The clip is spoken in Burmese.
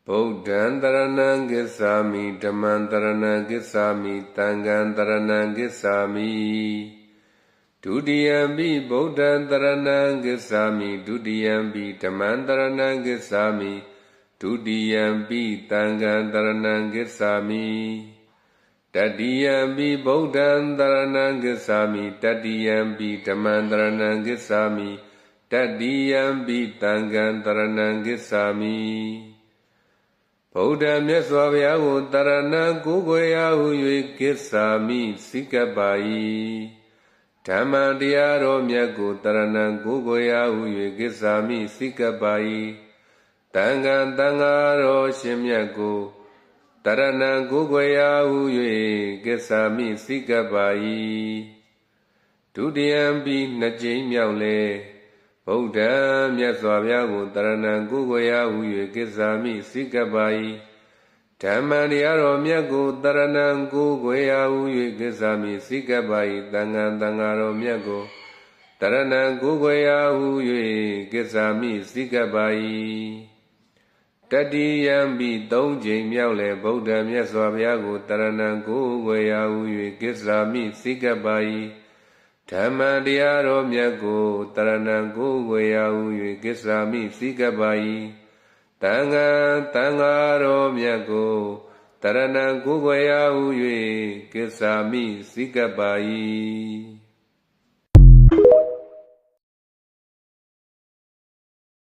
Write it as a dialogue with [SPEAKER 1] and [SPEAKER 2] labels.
[SPEAKER 1] Buddhaṃ taranam gissāmi Dhammaṃ taranam gissāmi Sanghaṃ taranam gissāmi Dutiyampi Buddhaṃ taranam gissāmi Dutiyampi Dhammaṃ taranam gissāmi Dutiyampi Sanghaṃ taranam gissāmi Tatiyampi Buddhaṃ taranam gissāmi Tatiyampi Dhammaṃ taranam gissāmi Tatiyampi Sanghaṃ taranam gissāmi Buddhaမြတ်စွာဘုရားကိုတရဏံကိုးကွယ်ရာဟု၍ကိစ္ဆာမိစိကပ္ပါ၏ဓမ္မတရားတော်မြတ်ကိုတရဏံကိုးကွယ်ရာဟု၍ကိစ္ဆာမိစိကပ္ပါ၏တန်ခါတန်ဃာတော်ရှင်မြတ်ကိုတရဏံကိုးကွယ်ရာဟု၍ကိစ္ဆာမိစိကပ္ပါ၏ဒုတိယံပိနှစ်ကြိမ်မြောက်လေဗုဒ္ဓမြတ်စွာဘုရားကိုတရဏံကိုးကွယ်ရာဟု၍ကိစ္ဆာမိစိကပ္ပါ၏ဓမ္မတရားတော်မြတ်ကိုတရဏံကိုးကွယ်ရာဟု၍ကိစ္ဆာမိစိကပ္ပါ၏သံဃာတန်ဃာတော်မြတ်ကိုတရဏံကိုးကွယ်ရာဟု၍ကိစ္ဆာမိစိကပ္ပါ၏တတိယံပိသုံးကြိမ်မြောက်လေဗုဒ္ဓမြတ်စွာဘုရားကိုတရဏံကိုးကွယ်ရာဟု၍ကိစ္ဆာမိစိကပ္ပါ၏ဓမ္မတရားတော်မြတ်ကိုတရဏံကိုးကွယ်ရာဟု၍ကိစ္ဆာမိစိကပ္ပါ၏သံဃာတန်ဃာတော်မြတ်ကိုတရဏံကိုးကွယ်ရာဟု၍ကိစ္ဆာမိစိကပ္ပါ၏